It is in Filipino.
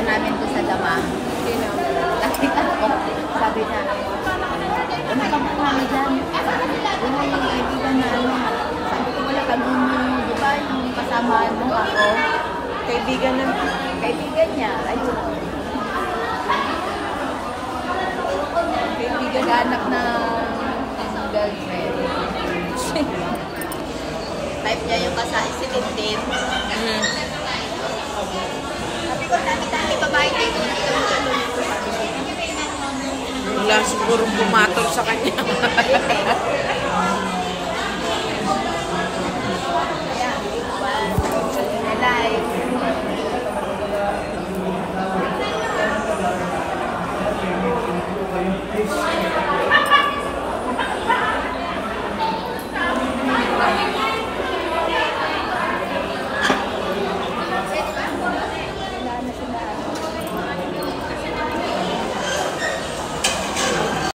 namin doon sa dama. Nakita ko, sabi na, ano ka po kami dyan? Yung mga kaibigan na ano, sabi ko wala kami di ba yung kasama nung ako? Kaibigan niya, ayun. Kaibigan na anak na girlfriend. Type niya yung kasali si Tintin. Sabi ko, dami-dami babae dito. Wala siguro bumatol sa kanya.